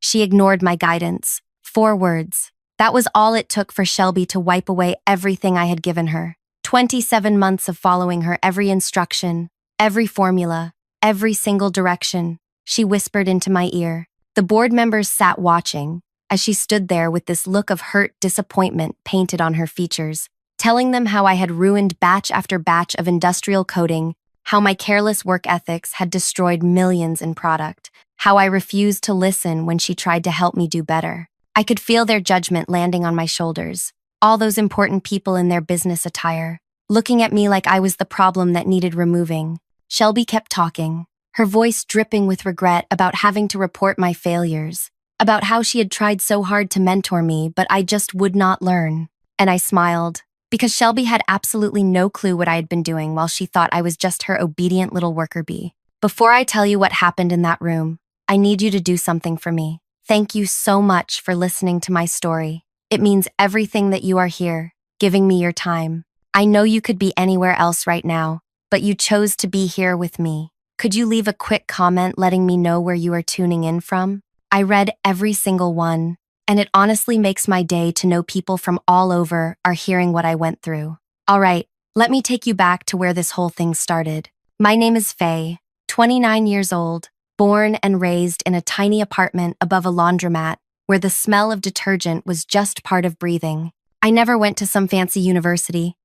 She ignored my guidance. 4 words. That was all it took for Shelby to wipe away everything I had given her. 27 months of following her every instruction, every formula, every single direction. She whispered into my ear. The board members sat watching, as she stood there with this look of hurt disappointment painted on her features, telling them how I had ruined batch after batch of industrial coding, how my careless work ethics had destroyed millions in product, how I refused to listen when she tried to help me do better. I could feel their judgment landing on my shoulders, all those important people in their business attire, looking at me like I was the problem that needed removing. Shelby kept talking, her voice dripping with regret about having to report my failures, about how she had tried so hard to mentor me, but I just would not learn. And I smiled, because Shelby had absolutely no clue what I had been doing while she thought I was just her obedient little worker bee. Before I tell you what happened in that room, I need you to do something for me. Thank you so much for listening to my story. It means everything that you are here, giving me your time. I know you could be anywhere else right now, but you chose to be here with me. Could you leave a quick comment letting me know where you are tuning in from? I read every single one, and it honestly makes my day to know people from all over are hearing what I went through. All right, let me take you back to where this whole thing started. My name is Faye, 29 years old, born and raised in a tiny apartment above a laundromat where the smell of detergent was just part of breathing. I never went to some fancy university,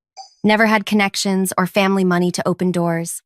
never had connections or family money to open doors.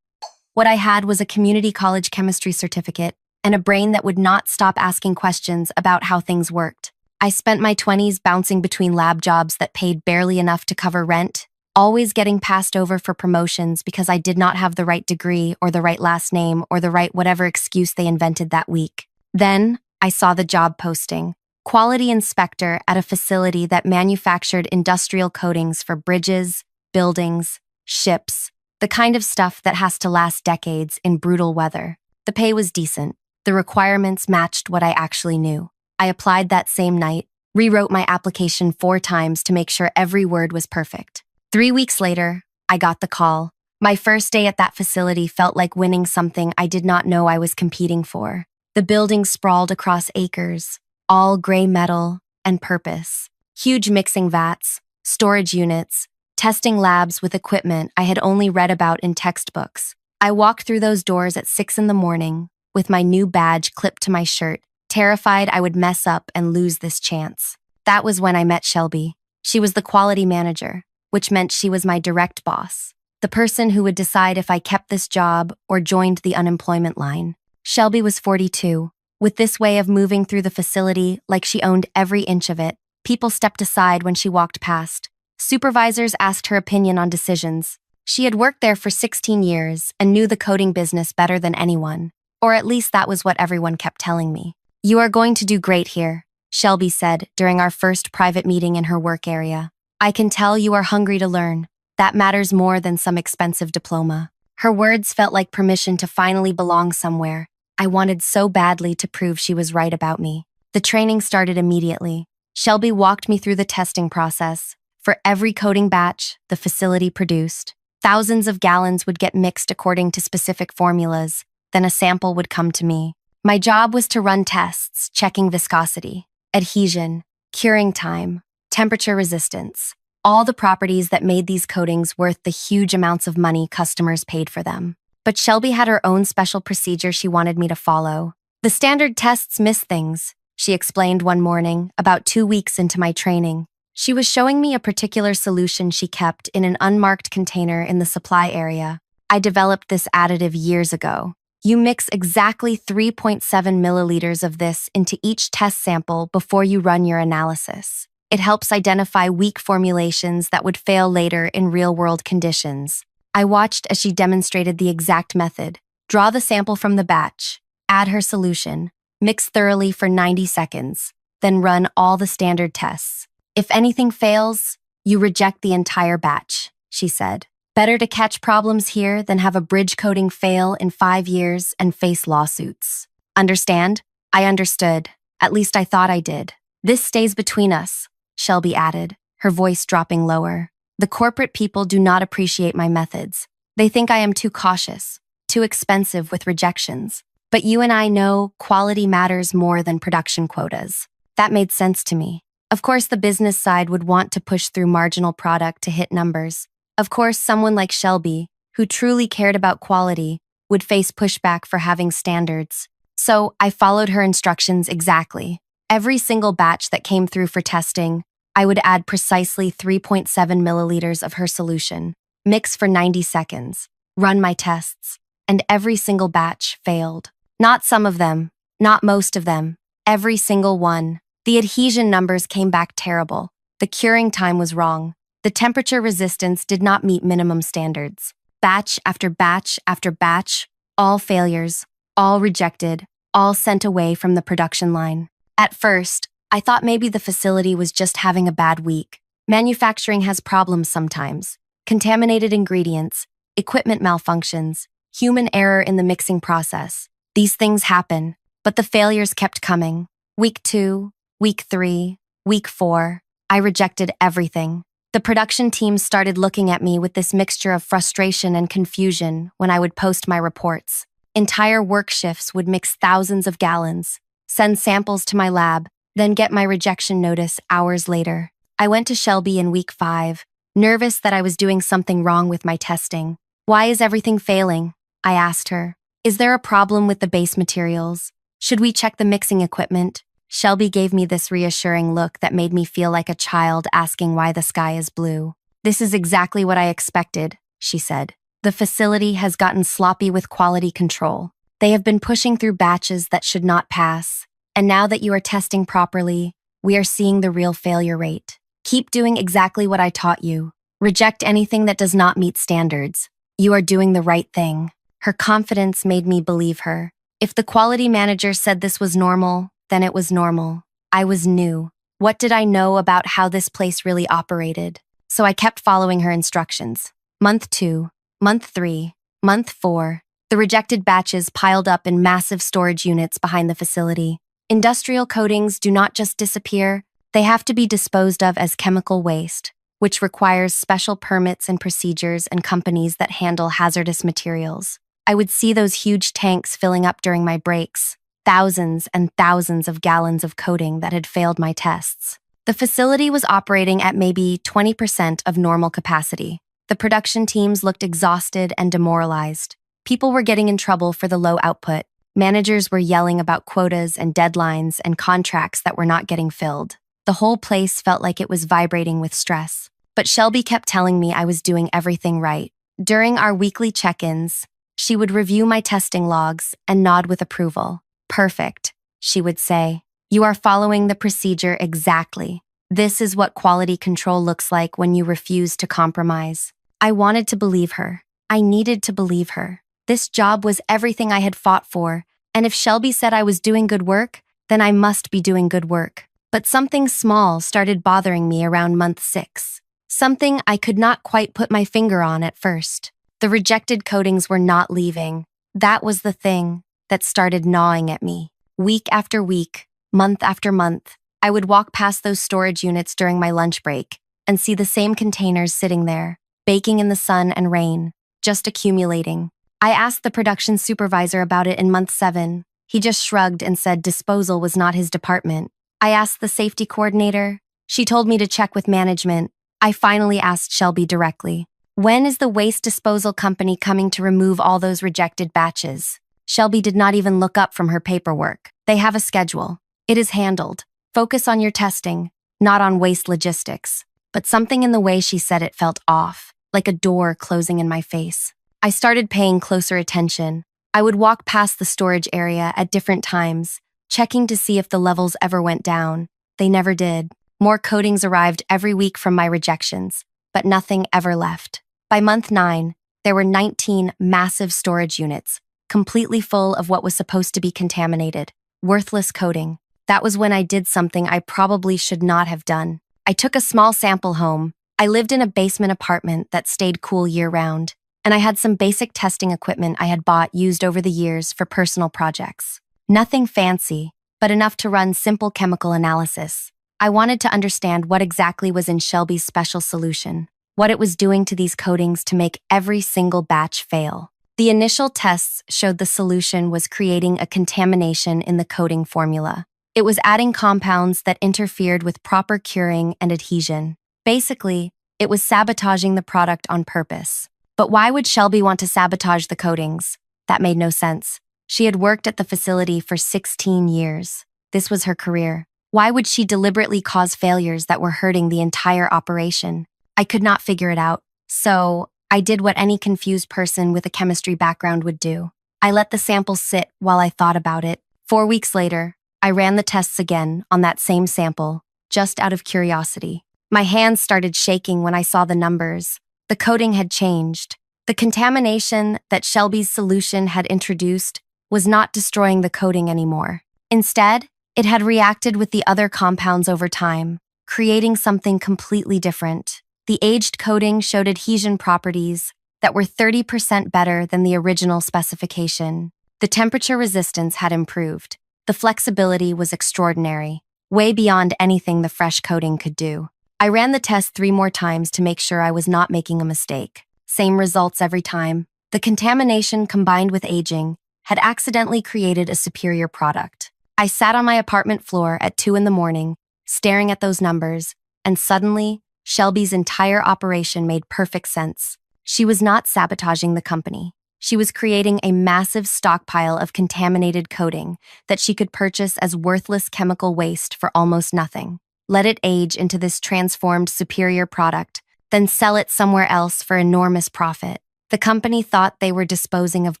What I had was a community college chemistry certificate and a brain that would not stop asking questions about how things worked. I spent my 20s bouncing between lab jobs that paid barely enough to cover rent, always getting passed over for promotions because I did not have the right degree or the right last name or the right whatever excuse they invented that week. Then, I saw the job posting. Quality inspector at a facility that manufactured industrial coatings for bridges, buildings, ships, the kind of stuff that has to last decades in brutal weather. The pay was decent. The requirements matched what I actually knew. I applied that same night, rewrote my application 4 times to make sure every word was perfect. 3 weeks later, I got the call. My first day at that facility felt like winning something I did not know I was competing for. The building sprawled across acres, all gray metal and purpose. Huge mixing vats, storage units, testing labs with equipment I had only read about in textbooks. I walked through those doors at 6 in the morning, with my new badge clipped to my shirt, terrified I would mess up and lose this chance. That was when I met Shelby. She was the quality manager, which meant she was my direct boss, the person who would decide if I kept this job or joined the unemployment line. Shelby was 42. With this way of moving through the facility like she owned every inch of it, people stepped aside when she walked past. Supervisors asked her opinion on decisions. She had worked there for 16 years and knew the coding business better than anyone, or at least that was what everyone kept telling me. "You are going to do great here," Shelby said during our first private meeting in her work area. "I can tell you are hungry to learn. That matters more than some expensive diploma." Her words felt like permission to finally belong somewhere. I wanted so badly to prove she was right about me. The training started immediately. Shelby walked me through the testing process. For every coding batch the facility produced, thousands of gallons would get mixed according to specific formulas. Then a sample would come to me. My job was to run tests, checking viscosity, adhesion, curing time, temperature resistance, all the properties that made these coatings worth the huge amounts of money customers paid for them. But Shelby had her own special procedure she wanted me to follow. "The standard tests miss things," she explained one morning, about 2 weeks into my training. She was showing me a particular solution she kept in an unmarked container in the supply area. "I developed this additive years ago. You mix exactly 3.7 milliliters of this into each test sample before you run your analysis. It helps identify weak formulations that would fail later in real-world conditions." I watched as she demonstrated the exact method. Draw the sample from the batch, add her solution, mix thoroughly for 90 seconds, then run all the standard tests. "If anything fails, you reject the entire batch," she said. "Better to catch problems here than have a bridge coating fail in 5 years and face lawsuits." "Understand?" I understood. At least I thought I did. "This stays between us," Shelby added, her voice dropping lower. "The corporate people do not appreciate my methods. They think I am too cautious, too expensive with rejections. But you and I know quality matters more than production quotas. That made sense to me. Of course, the business side would want to push through marginal product to hit numbers. Of course, someone like Shelby, who truly cared about quality, would face pushback for having standards. So I followed her instructions exactly. Every single batch that came through for testing, I would add precisely 3.7 milliliters of her solution, mix for 90 seconds, run my tests, and every single batch failed. Not some of them, not most of them, every single one. The adhesion numbers came back terrible. The curing time was wrong. The temperature resistance did not meet minimum standards. Batch after batch after batch, all failures, all rejected, all sent away from the production line. At first, I thought maybe the facility was just having a bad week. Manufacturing has problems sometimes. Contaminated ingredients, equipment malfunctions, human error in the mixing process. These things happen, but the failures kept coming. Week 2, week 3, week 4, I rejected everything. The production team started looking at me with this mixture of frustration and confusion when I would post my reports. Entire work shifts would mix thousands of gallons, send samples to my lab, then get my rejection notice hours later. I went to Shelby in week 5, nervous that I was doing something wrong with my testing. "Why is everything failing?" I asked her. "Is there a problem with the base materials? Should we check the mixing equipment?" Shelby gave me this reassuring look that made me feel like a child asking why the sky is blue. "This is exactly what I expected," she said. "The facility has gotten sloppy with quality control. They have been pushing through batches that should not pass. And now that you are testing properly, we are seeing the real failure rate. Keep doing exactly what I taught you. Reject anything that does not meet standards. You are doing the right thing." Her confidence made me believe her. If the quality manager said this was normal, then it was normal. I was new. What did I know about how this place really operated? So I kept following her instructions. Month 2, month 3, month 4, the rejected batches piled up in massive storage units behind the facility. Industrial coatings do not just disappear, they have to be disposed of as chemical waste, which requires special permits and procedures and companies that handle hazardous materials. I would see those huge tanks filling up during my breaks, thousands and thousands of gallons of coating that had failed my tests. The facility was operating at maybe 20% of normal capacity. The production teams looked exhausted and demoralized. People were getting in trouble for the low output. Managers were yelling about quotas and deadlines and contracts that were not getting filled. The whole place felt like it was vibrating with stress. But Shelby kept telling me I was doing everything right. During our weekly check-ins, she would review my testing logs and nod with approval. "Perfect," she would say. "You are following the procedure exactly. This is what quality control looks like when you refuse to compromise." I wanted to believe her. I needed to believe her. This job was everything I had fought for, and if Shelby said I was doing good work, then I must be doing good work. But something small started bothering me around month 6. Something I could not quite put my finger on at first. The rejected coatings were not leaving. That was the thing that started gnawing at me. Week after week, month after month, I would walk past those storage units during my lunch break and see the same containers sitting there, baking in the sun and rain, just accumulating. I asked the production supervisor about it in month 7. He just shrugged and said disposal was not his department. I asked the safety coordinator. She told me to check with management. I finally asked Shelby directly. "When is the waste disposal company coming to remove all those rejected batches?" Shelby did not even look up from her paperwork. "They have a schedule. It is handled. Focus on your testing, not on waste logistics." But something in the way she said it felt off, like a door closing in my face. I started paying closer attention. I would walk past the storage area at different times, checking to see if the levels ever went down. They never did. More coatings arrived every week from my rejections, but nothing ever left. By month 9, there were 19 massive storage units, completely full of what was supposed to be contaminated, worthless coating. That was when I did something I probably should not have done. I took a small sample home. I lived in a basement apartment that stayed cool year-round, and I had some basic testing equipment I had bought used over the years for personal projects. Nothing fancy, but enough to run simple chemical analysis. I wanted to understand what exactly was in Shelby's special solution, what it was doing to these coatings to make every single batch fail. The initial tests showed the solution was creating a contamination in the coating formula. It was adding compounds that interfered with proper curing and adhesion. Basically, it was sabotaging the product on purpose. But why would Shelby want to sabotage the coatings? That made no sense. She had worked at the facility for 16 years. This was her career. Why would she deliberately cause failures that were hurting the entire operation? I could not figure it out. So, I did what any confused person with a chemistry background would do. I let the sample sit while I thought about it. 4 weeks later, I ran the tests again on that same sample, just out of curiosity. My hands started shaking when I saw the numbers. The coating had changed. The contamination that Shelby's solution had introduced was not destroying the coating anymore. Instead, it had reacted with the other compounds over time, creating something completely different. The aged coating showed adhesion properties that were 30% better than the original specification. The temperature resistance had improved. The flexibility was extraordinary, way beyond anything the fresh coating could do. I ran the test 3 more times to make sure I was not making a mistake. Same results every time. The contamination combined with aging had accidentally created a superior product. I sat on my apartment floor at 2 in the morning, staring at those numbers, and suddenly, Shelby's entire operation made perfect sense. She was not sabotaging the company. She was creating a massive stockpile of contaminated coating that she could purchase as worthless chemical waste for almost nothing. Let it age into this transformed superior product, then sell it somewhere else for enormous profit. The company thought they were disposing of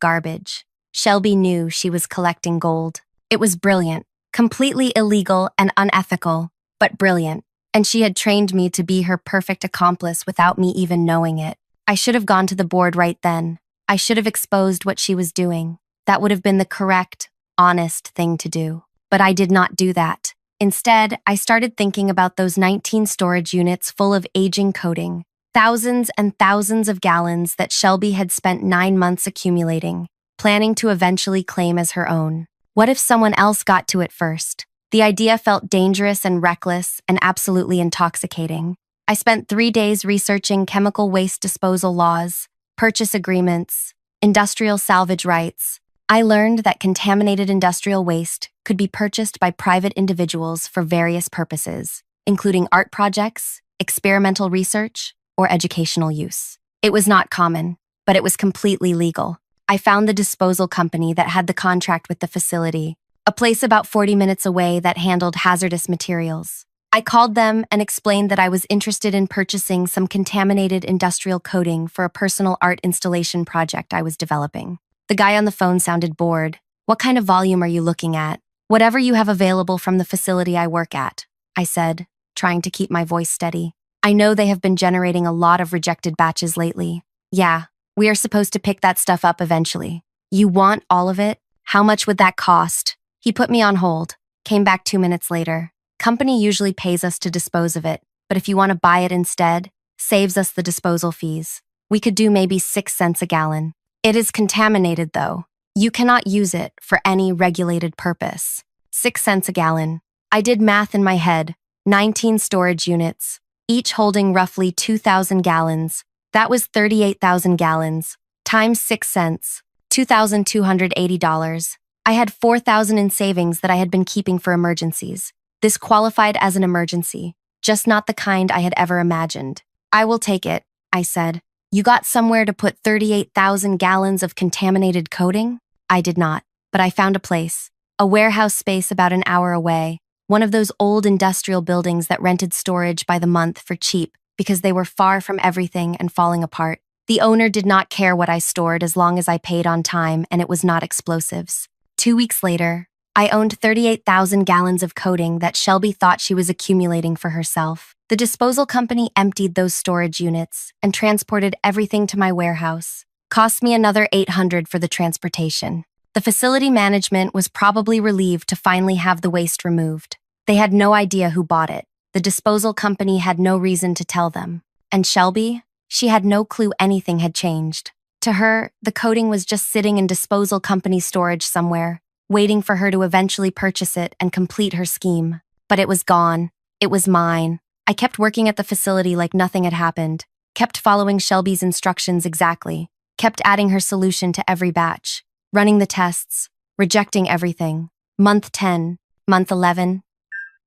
garbage. Shelby knew she was collecting gold. It was brilliant, completely illegal and unethical, but brilliant. And she had trained me to be her perfect accomplice without me even knowing it. I should have gone to the board right then. I should have exposed what she was doing. That would have been the correct, honest thing to do. But I did not do that. Instead, I started thinking about those 19 storage units full of aging coating, thousands and thousands of gallons that Shelby had spent 9 months accumulating, planning to eventually claim as her own. What if someone else got to it first? The idea felt dangerous and reckless and absolutely intoxicating. I spent 3 days researching chemical waste disposal laws, purchase agreements, industrial salvage rights. I learned that contaminated industrial waste could be purchased by private individuals for various purposes, including art projects, experimental research, or educational use. It was not common, but it was completely legal. I found the disposal company that had the contract with the facility, a place about 40 minutes away that handled hazardous materials. I called them and explained that I was interested in purchasing some contaminated industrial coating for a personal art installation project I was developing. The guy on the phone sounded bored. "What kind of volume are you looking at?" "Whatever you have available from the facility I work at," I said, trying to keep my voice steady. "I know they have been generating a lot of rejected batches lately." "Yeah, we are supposed to pick that stuff up eventually." "You want all of it? How much would that cost?" He put me on hold, came back 2 minutes later. "Company usually pays us to dispose of it, but if you want to buy it instead, saves us the disposal fees. We could do maybe 6 cents a gallon. It is contaminated though. You cannot use it for any regulated purpose." 6 cents a gallon. I did math in my head. 19 storage units, each holding roughly 2,000 gallons. That was 38,000 gallons, times 6 cents, $2,280. I had 4,000 in savings that I had been keeping for emergencies. This qualified as an emergency, just not the kind I had ever imagined. "I will take it," I said. "You got somewhere to put 38,000 gallons of contaminated coating?" I did not, but I found a place. A warehouse space about an hour away, one of those old industrial buildings that rented storage by the month for cheap because they were far from everything and falling apart. The owner did not care what I stored as long as I paid on time and it was not explosives. 2 weeks later, I owned 38,000 gallons of coating that Shelby thought she was accumulating for herself. The disposal company emptied those storage units and transported everything to my warehouse. Cost me another $800 for the transportation. The facility management was probably relieved to finally have the waste removed. They had no idea who bought it. The disposal company had no reason to tell them. And Shelby? She had no clue anything had changed. To her, the coating was just sitting in disposal company storage somewhere, waiting for her to eventually purchase it and complete her scheme. But it was gone. It was mine. I kept working at the facility like nothing had happened, kept following Shelby's instructions exactly, kept adding her solution to every batch, running the tests, rejecting everything. Month 10, month 11,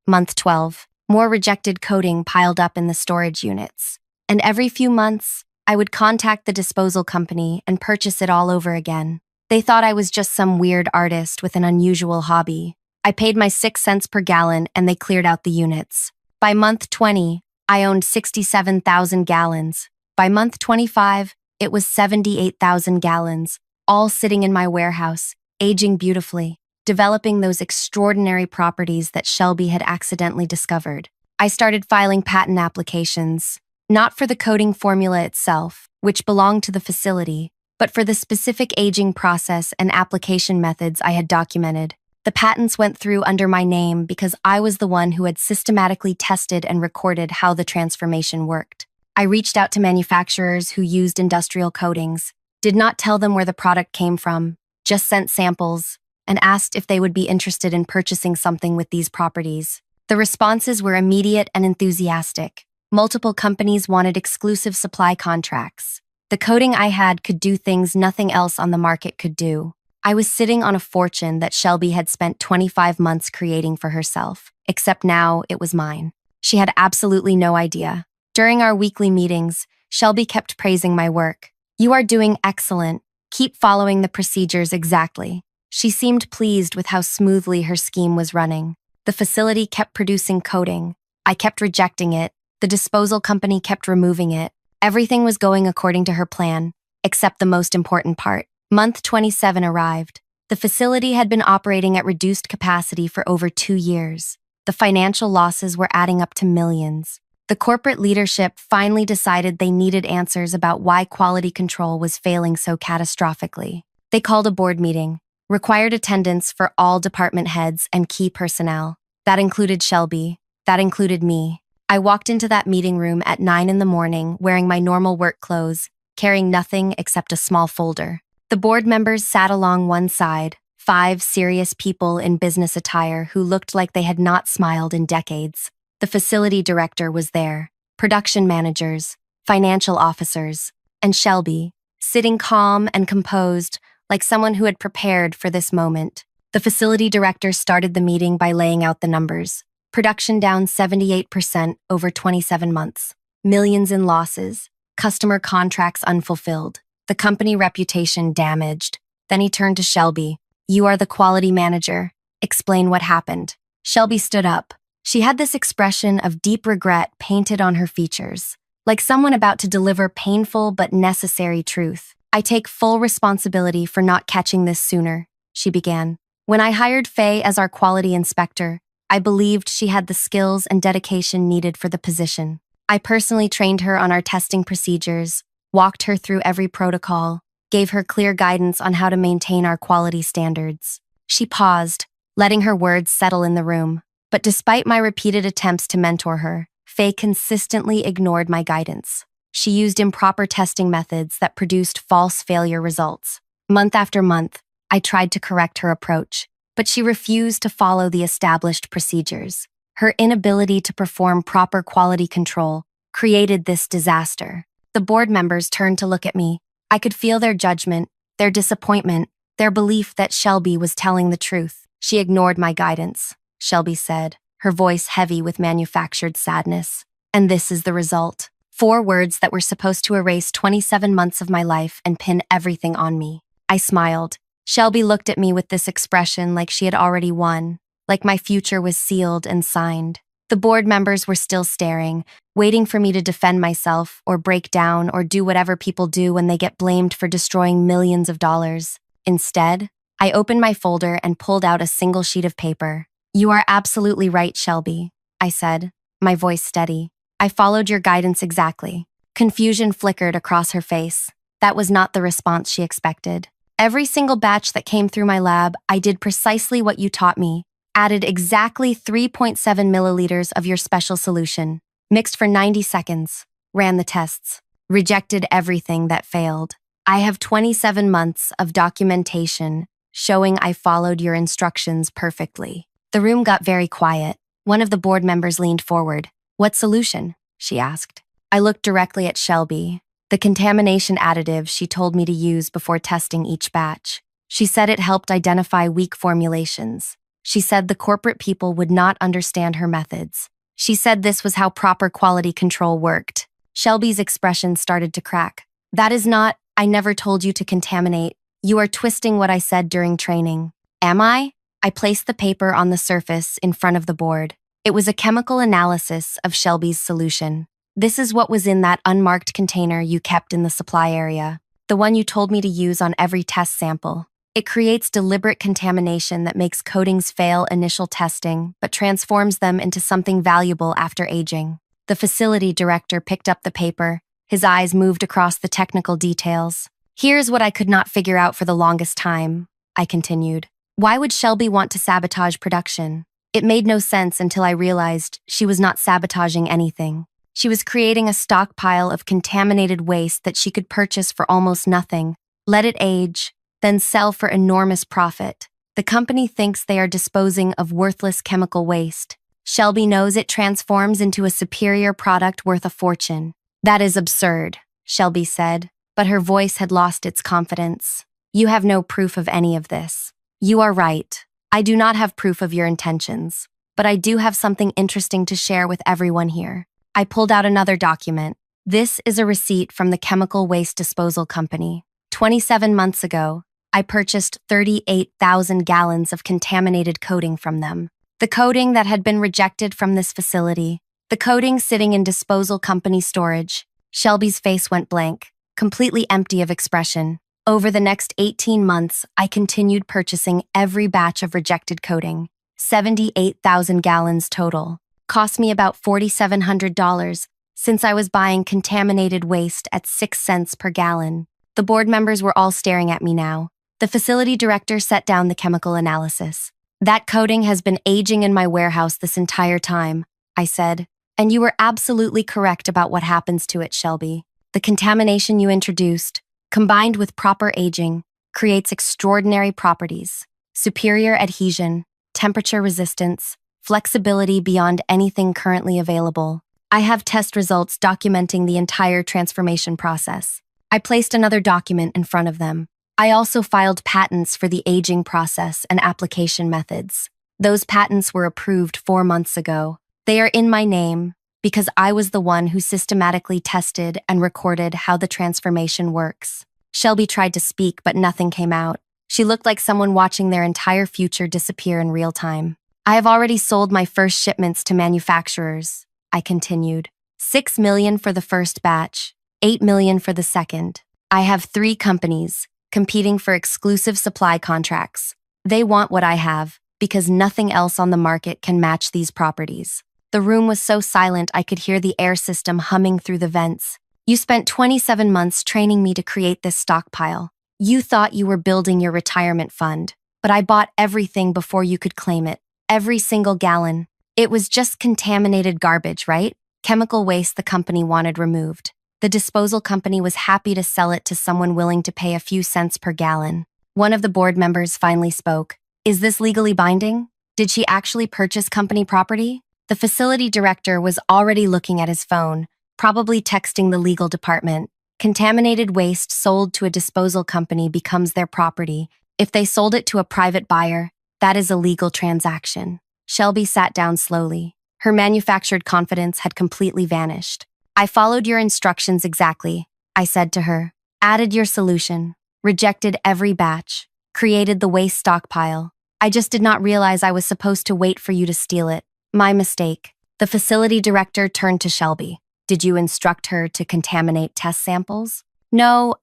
month 12. More rejected coding piled up in the storage units. And every few months, I would contact the disposal company and purchase it all over again. They thought I was just some weird artist with an unusual hobby. I paid my 6 cents per gallon and they cleared out the units. By month 20, I owned 67,000 gallons. By month 25, it was 78,000 gallons, all sitting in my warehouse, aging beautifully, developing those extraordinary properties that Shelby had accidentally discovered. I started filing patent applications, not for the coating formula itself, which belonged to the facility, but for the specific aging process and application methods I had documented. The patents went through under my name because I was the one who had systematically tested and recorded how the transformation worked. I reached out to manufacturers who used industrial coatings, did not tell them where the product came from, just sent samples, and asked if they would be interested in purchasing something with these properties. The responses were immediate and enthusiastic. Multiple companies wanted exclusive supply contracts. The coating I had could do things nothing else on the market could do. I was sitting on a fortune that Shelby had spent 25 months creating for herself, except now it was mine. She had absolutely no idea. During our weekly meetings, Shelby kept praising my work. "You are doing excellent. Keep following the procedures exactly." She seemed pleased with how smoothly her scheme was running. The facility kept producing coating. I kept rejecting it. The disposal company kept removing it. Everything was going according to her plan, except the most important part. Month 27 arrived. The facility had been operating at reduced capacity for over 2 years. The financial losses were adding up to millions. The corporate leadership finally decided they needed answers about why quality control was failing so catastrophically. They called a board meeting, required attendance for all department heads and key personnel. That included Shelby. That included me. I walked into that meeting room at 9 in the morning wearing my normal work clothes, carrying nothing except a small folder. The board members sat along one side, 5 serious people in business attire who looked like they had not smiled in decades. The facility director was there, production managers, financial officers, and Shelby, sitting calm and composed, like someone who had prepared for this moment. The facility director started the meeting by laying out the numbers. Production down 78% over 27 months. Millions in losses. Customer contracts unfulfilled. The company reputation damaged. Then he turned to Shelby. "You are the quality manager. Explain what happened." Shelby stood up. She had this expression of deep regret painted on her features, like someone about to deliver painful but necessary truth. "I take full responsibility for not catching this sooner," she began. "When I hired Faye as our quality inspector, I believed she had the skills and dedication needed for the position. I personally trained her on our testing procedures, walked her through every protocol, gave her clear guidance on how to maintain our quality standards." She paused, letting her words settle in the room. But despite my repeated attempts to mentor her, Faye consistently ignored my guidance. She used improper testing methods that produced false failure results. Month after month, I tried to correct her approach, but she refused to follow the established procedures. Her inability to perform proper quality control created this disaster. The board members turned to look at me. I could feel their judgment, their disappointment, their belief that Shelby was telling the truth. "She ignored my guidance," Shelby said, her voice heavy with manufactured sadness. "And this is the result." 4 words that were supposed to erase 27 months of my life and pin everything on me. I smiled. Shelby looked at me with this expression like she had already won, like my future was sealed and signed. The board members were still staring, waiting for me to defend myself or break down or do whatever people do when they get blamed for destroying millions of dollars. Instead, I opened my folder and pulled out a single sheet of paper. "You are absolutely right, Shelby," I said, my voice steady. "I followed your guidance exactly." Confusion flickered across her face. That was not the response she expected. "Every single batch that came through my lab, I did precisely what you taught me. Added exactly 3.7 milliliters of your special solution. Mixed for 90 seconds. Ran the tests. Rejected everything that failed. I have 27 months of documentation showing I followed your instructions perfectly." The room got very quiet. One of the board members leaned forward. "What solution?" she asked. I looked directly at Shelby. The contamination additive she told me to use before testing each batch. She said it helped identify weak formulations. She said the corporate people would not understand her methods. She said this was how proper quality control worked. Shelby's expression started to crack. That is not, I never told you to contaminate. You are twisting what I said during training. Am I? I placed the paper on the surface in front of the board. It was a chemical analysis of Shelby's solution. This is what was in that unmarked container you kept in the supply area, the one you told me to use on every test sample. It creates deliberate contamination that makes coatings fail initial testing, but transforms them into something valuable after aging. The facility director picked up the paper. His eyes moved across the technical details. Here's what I could not figure out for the longest time, I continued. Why would Shelby want to sabotage production? It made no sense until I realized she was not sabotaging anything. She was creating a stockpile of contaminated waste that she could purchase for almost nothing, let it age, then sell for enormous profit. The company thinks they are disposing of worthless chemical waste. Shelby knows it transforms into a superior product worth a fortune. That is absurd, Shelby said, but her voice had lost its confidence. You have no proof of any of this. You are right. I do not have proof of your intentions, but I do have something interesting to share with everyone here. I pulled out another document. This is a receipt from the Chemical Waste Disposal Company. 27 months ago, I purchased 38,000 gallons of contaminated coating from them. The coating that had been rejected from this facility. The coating sitting in disposal company storage. Shelby's face went blank, completely empty of expression. Over the next 18 months, I continued purchasing every batch of rejected coating. 78,000 gallons total. Cost me about $4,700 since I was buying contaminated waste at 6 cents per gallon. The board members were all staring at me now. The facility director set down the chemical analysis. That coating has been aging in my warehouse this entire time, I said. And you were absolutely correct about what happens to it, Shelby. The contamination you introduced, combined with proper aging, creates extraordinary properties. Superior adhesion, temperature resistance, flexibility beyond anything currently available. I have test results documenting the entire transformation process. I placed another document in front of them. I also filed patents for the aging process and application methods. Those patents were approved 4 months ago. They are in my name because I was the one who systematically tested and recorded how the transformation works. Shelby tried to speak, but nothing came out. She looked like someone watching their entire future disappear in real time. I have already sold my first shipments to manufacturers, I continued. 6 million for the first batch, 8 million for the second. I have 3 companies competing for exclusive supply contracts. They want what I have because nothing else on the market can match these properties. The room was so silent I could hear the air system humming through the vents. You spent 27 months training me to create this stockpile. You thought you were building your retirement fund, but I bought everything before you could claim it. Every single gallon. It was just contaminated garbage, right? Chemical waste the company wanted removed. The disposal company was happy to sell it to someone willing to pay a few cents per gallon. One of the board members finally spoke. Is this legally binding? Did she actually purchase company property? The facility director was already looking at his phone, probably texting the legal department. Contaminated waste sold to a disposal company becomes their property. If they sold it to a private buyer, that is a legal transaction. Shelby sat down slowly. Her manufactured confidence had completely vanished. I followed your instructions exactly, I said to her. Added your solution, rejected every batch, created the waste stockpile. I just did not realize I was supposed to wait for you to steal it. My mistake. The facility director turned to Shelby. Did you instruct her to contaminate test samples? No,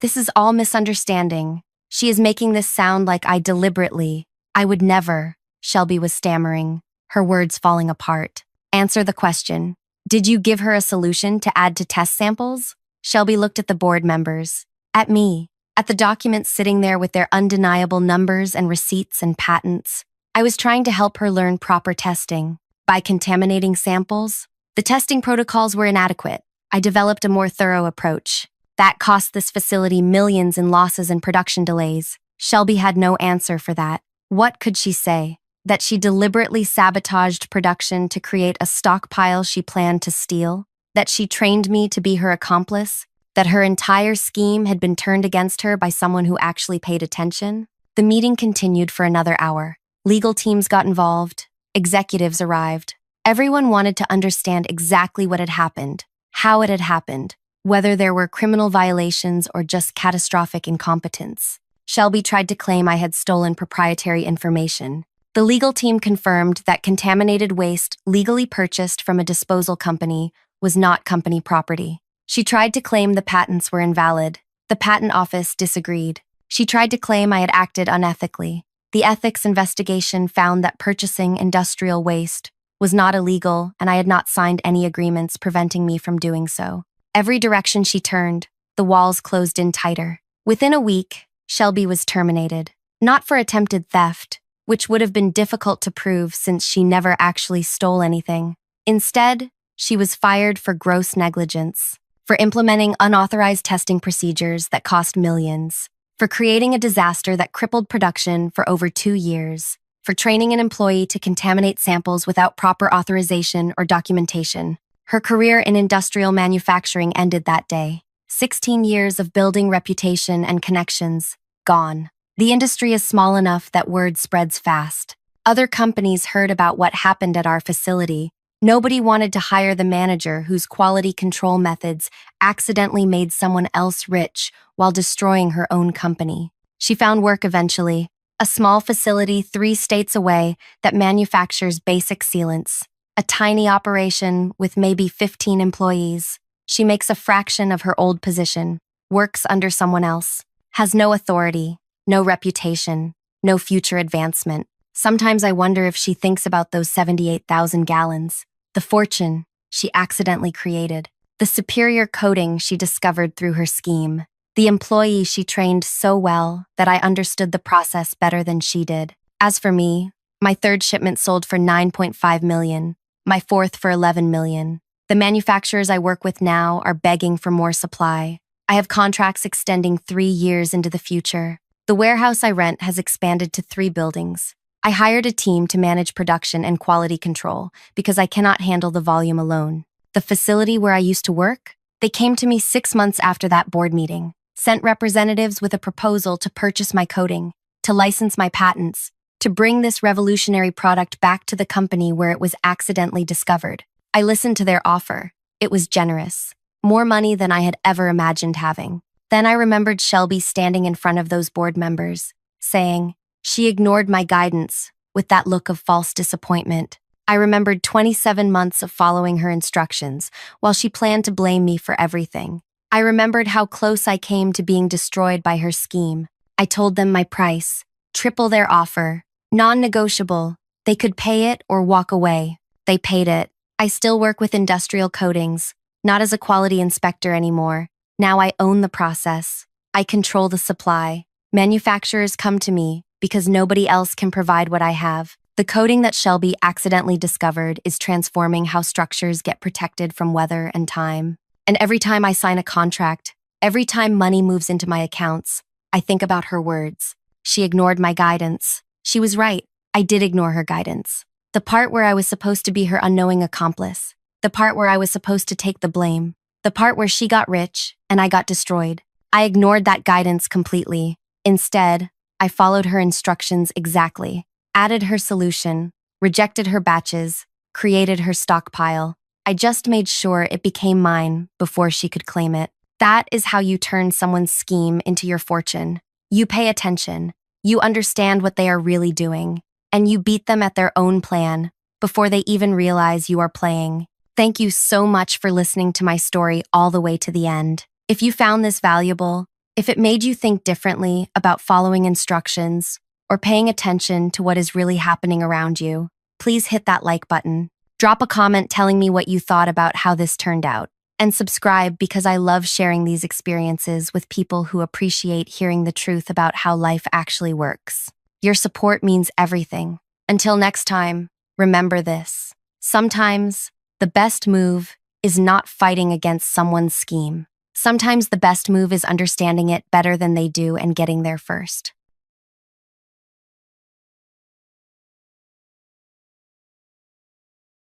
this is all misunderstanding. She is making this sound like I deliberately. I would never, Shelby was stammering, her words falling apart. Answer the question. Did you give her a solution to add to test samples? Shelby looked at the board members, at me, at the documents sitting there with their undeniable numbers and receipts and patents. I was trying to help her learn proper testing. By contaminating samples, the testing protocols were inadequate. I developed a more thorough approach. That cost this facility millions in losses and production delays. Shelby had no answer for that. What could she say? That she deliberately sabotaged production to create a stockpile she planned to steal? That she trained me to be her accomplice? that her entire scheme had been turned against her by someone who actually paid attention. The meeting continued for another hour. Legal teams got involved. Executives arrived. Everyone wanted to understand exactly what had happened, how it had happened, whether there were criminal violations or just catastrophic incompetence. Shelby tried to claim I had stolen proprietary information. The legal team confirmed that contaminated waste legally purchased from a disposal company was not company property. She tried to claim the patents were invalid. The patent office disagreed. She tried to claim I had acted unethically. The ethics investigation found that purchasing industrial waste was not illegal and I had not signed any agreements preventing me from doing so. Every direction she turned, the walls closed in tighter. Within a week, Shelby was terminated. Not for attempted theft, which would have been difficult to prove since she never actually stole anything. Instead, she was fired for gross negligence, for implementing unauthorized testing procedures that cost millions, for creating a disaster that crippled production for over 2 years, for training an employee to contaminate samples without proper authorization or documentation. Her career in industrial manufacturing ended that day. 16 years of building reputation and connections, gone. The industry is small enough that word spreads fast. Other companies heard about what happened at our facility. Nobody wanted to hire the manager whose quality control methods accidentally made someone else rich while destroying her own company. She found work eventually, a small facility 3 states away that manufactures basic sealants, a tiny operation with maybe 15 employees. She makes a fraction of her old position, works under someone else, has no authority, no reputation, no future advancement. Sometimes I wonder if she thinks about those 78,000 gallons, the fortune she accidentally created, the superior coding she discovered through her scheme, the employee she trained so well that I understood the process better than she did. As for me, my 3rd shipment sold for $9.5 million, my 4th for $11 million. The manufacturers I work with now are begging for more supply. I have contracts extending 3 years into the future. The warehouse I rent has expanded to 3 buildings. I hired a team to manage production and quality control because I cannot handle the volume alone. The facility where I used to work? They came to me 6 months after that board meeting, sent representatives with a proposal to purchase my coding, to license my patents, to bring this revolutionary product back to the company where it was accidentally discovered. I listened to their offer. It was generous, more money than I had ever imagined having. Then I remembered Shelby standing in front of those board members, saying, she ignored my guidance with that look of false disappointment. I remembered 27 months of following her instructions while she planned to blame me for everything. I remembered how close I came to being destroyed by her scheme. I told them my price, triple their offer, non-negotiable. They could pay it or walk away. They paid it. I still work with industrial coatings, not as a quality inspector anymore. Now I own the process. I control the supply. Manufacturers come to me because nobody else can provide what I have. The coating that Shelby accidentally discovered is transforming how structures get protected from weather and time. And every time I sign a contract, every time money moves into my accounts, I think about her words. She ignored my guidance. She was right. I did ignore her guidance. The part where I was supposed to be her unknowing accomplice. The part where I was supposed to take the blame. The part where she got rich and I got destroyed. I ignored that guidance completely. Instead, I followed her instructions exactly, added her solution, rejected her batches, created her stockpile. I just made sure it became mine before she could claim it. That is how you turn someone's scheme into your fortune. You pay attention, you understand what they are really doing, and you beat them at their own plan before they even realize you are playing. Thank you so much for listening to my story all the way to the end. If you found this valuable, if it made you think differently about following instructions or paying attention to what is really happening around you, please hit that like button. Drop a comment telling me what you thought about how this turned out. And subscribe because I love sharing these experiences with people who appreciate hearing the truth about how life actually works. Your support means everything. Until next time, remember this. Sometimes, the best move is not fighting against someone's scheme. Sometimes the best move is understanding it better than they do and getting there first.